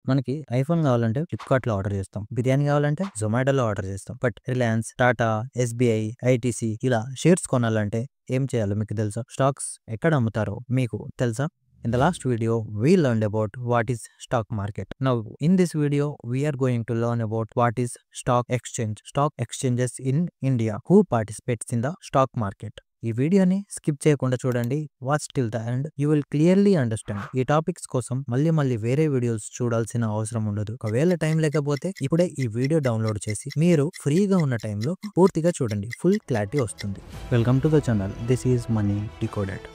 మనకి ఐఫోన్ కావాలంటే ఫ్లిప్‌కార్ట్‌లో ఆర్డర్ చేస్తాం. బిర్యానీ కావాలంటే జొమాటోలో ఆర్డర్ చేస్తాం. But Reliance, Tata, SBI, ITC ఇలా షేర్స్ కొనాలంటే ఏం చేయాలో మీకు తెలుసా? స్టాక్స్ ఎక్కడ అమ్ముతారో మీకు తెలుసా? In the last video, we learned about what is stock market. Now, in this video, we are going to learn about what is stock exchange. Stock exchanges in India. Who participates in the stock market? ఈ వీడియోని skip చేయకుండా చూడండి. Watch till the end. You will clearly understand. ఈ topics కోసం మళ్ళీ వేరే videos చూడాల్సిన అవసరం ఉండదు. ఒకవేళ టైం లేకపోతే ఇప్పుడే ఈ వీడియో డౌన్లోడ్ చేసి మీరు ఫ్రీగా ఉన్న టైంలో పూర్తిగా చూడండి. ఫుల్ క్లారిటీ వస్తుంది. Welcome to the channel. This is money decoded.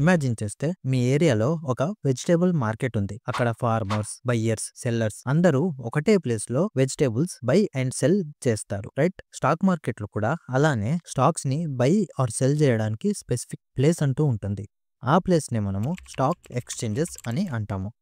Imagine చేస్తే మీ ఏరియాలో ఒక వెజిటేబుల్ మార్కెట్ ఉంది. అక్కడ ఫార్మర్స్, బయ్యర్స్, సెల్లర్స్ అందరూ ఒకటే ప్లేస్ లో వెజిటేబుల్స్ బై అండ్ సెల్ చేస్తారు, రైట్? స్టాక్ మార్కెట్ లో కూడా అలానే స్టాక్స్ ని బై ఆర్ సెల్ చేయడానికి స్పెసిఫిక్ ప్లేస్ అంటూ ఉంటుంది. ఆ ప్లేస్ ని మనము స్టాక్ ఎక్స్చేంజెస్ అని అంటాము.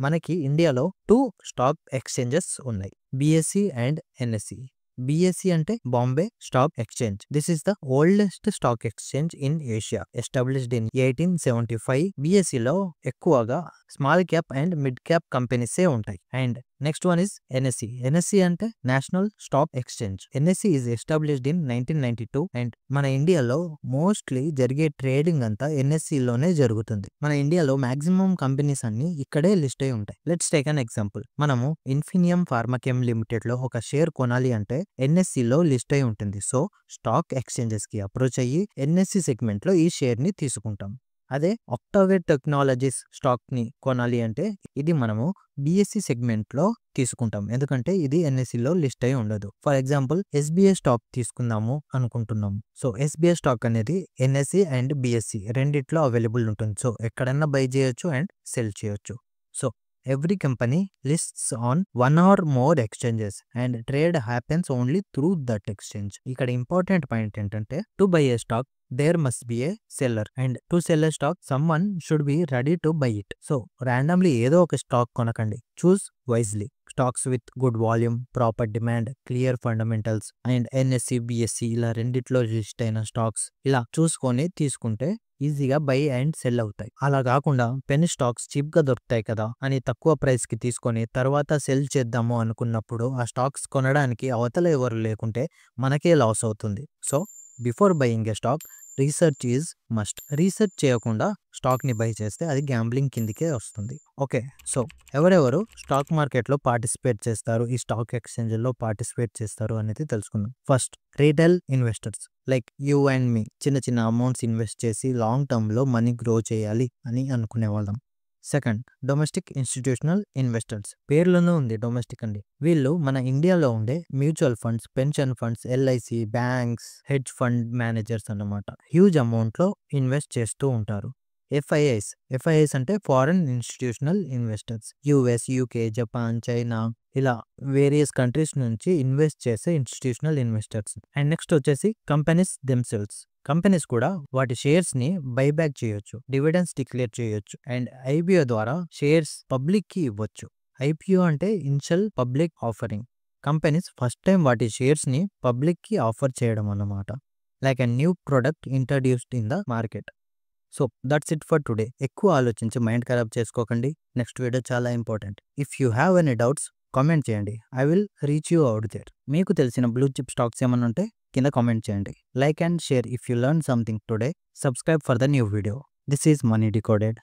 మనకి ఇండియాలో 2 స్టాక్ ఎక్స్చేంజెస్ ఉన్నాయి, బిఎస్సి అండ్ ఎన్ఎస్సి. BSE అంటే Bombay stock exchange. This is the oldest stock exchange in Asia, established in 1875. BSE లో ఎక్కువగా small cap and mid cap కంపెనీసే ఉంటాయి. And next one is NSE. NSE అంటే national stock exchange. NSE is established in 1992 and మన ఇండియాలో mostly జరిగే trading అంతా NSE లోనే జరుగుతుంది. మన ఇండియాలో మాక్సిమం కంపెనీస్ అన్ని ఇక్కడే లిస్ట్ అయి ఉంటాయి. Let's take an example. మనము ఇన్ఫినియం ఫార్మాకెమ్ లిమిటెడ్ లో ఒక షేర్ కొనాలి అంటే NSE లో లిస్ట్ అయి ఉంటుంది. సో స్టాక్ ఎక్స్చేంజెస్ కి అప్రోచ్ అయ్యి NSE సెగ్మెంట్ లో ఈ షేర్ ని తీసుకుంటాం. అదే ఆక్టావేట్ టెక్నాలజీస్ స్టాక్ ని కొనాలి అంటే ఇది మనము BSE సెగ్మెంట్ లో తీసుకుంటాం, ఎందుకంటే ఇది NSE లో లిస్ట్ అయి ఉండదు. ఫర్ ఎగ్జాంపుల్ SBI స్టాక్ తీసుకుందాము అనుకుంటున్నాము. సో SBI స్టాక్ అనేది NSE అండ్ BSE రెండిట్లో అవైలబుల్ ఉంటుంది. సో ఎక్కడన్నా బై చేయొచ్చు అండ్ సెల్ చేయొచ్చు. So every company lists on one or more exchanges and trade happens only through that exchange. ఇక్కడ important point ఏంటంటే to buy A stock there must be a seller and to sell a stock someone should be ready to buy it. So randomly ఏదో ఒక stock కొనకండి. choose wisely. Stocks with good volume, proper demand, clear fundamentals and NSE, BSE ఇలా రెండిట్లో list అయిన stocks ఇలా చూసుకొని తీసుకుంటే ఈజీగా బై అండ్ సెల్ అవుతాయి. అలా కాకుండా పెన్ స్టాక్స్ చీప్ గా దొరుకుతాయి కదా అని తక్కువ ప్రైస్ కి తీసుకొని తర్వాత సెల్ చేద్దాము అనుకున్నప్పుడు ఆ స్టాక్స్ కొనడానికి అవతల ఎవరు లేకుంటే మనకే లాస్ అవుతుంది. So before buying a stock research is must. Research చేయకుండా స్టాక్ ని బై చేస్తే అది గ్యాంబ్లింగ్ కిందికే వస్తుంది. ఓకే, సో ఎవరెవరు స్టాక్ మార్కెట్ లో పార్టిసిపేట్ చేస్తారు, ఈ స్టాక్ ఎక్స్చేంజ్ లో పార్టిసిపేట్ చేస్తారు అనేది తెలుసుకుందాం. First, retail investors like you and me. చిన్న అమౌంట్స్ ఇన్వెస్ట్ చేసి లాంగ్ టర్మ్ లో మనీ గ్రో చేయాలి అని అనుకునే వాళ్ళం. Second, domestic institutional investors. పేర్లోనే ఉంది డొమెస్టిక్ అండి. వీళ్ళు మన ఇండియాలో ఉండే mutual funds, pension funds, LIC, banks, hedge fund managers అన్నమాట. హ్యూజ్ అమౌంట్ లో ఇన్వెస్ట్ చేస్తూ ఉంటారు. FIIs అంటే foreign institutional investors. US, UK, Japan, China ఇలా వేరియస్ కంట్రీస్ నుంచి ఇన్వెస్ట్ చేసే ఇన్స్టిట్యూషనల్ ఇన్వెస్టర్స్. అండ్ నెక్స్ట్ వచ్చేసి కంపెనీస్ దెమ్సెల్వ్స్. కంపెనీస్ కూడా వాటి షేర్స్ ని బైబ్యాక్ చేయొచ్చు, డివిడెండ్స్ డిక్లేర్ చేయొచ్చు అండ్ IPO ద్వారా షేర్స్ పబ్లిక్ కి ఇవ్వచ్చు. IPO అంటే initial public offering. Companies first time వాటి షేర్స్ ని పబ్లిక్ కి ఆఫర్ చేయడం అన్నమాట, like a new product introduced in the market. So that's it for today. ఎక్కువ ఆలోచించి మైండ్ ఖరాబ్ చేసుకోకండి. నెక్స్ట్ వీడియో చాలా important. If you have any doubts comment చేయండి. I will reach you out there. మీకు తెలిసిన బ్లూ చిప్ స్టాక్స్ ఏమైనా ఉంటే కింద కామెంట్ చేయండి. Like and share if you learn something today. Subscribe for the new video. This is money decoded.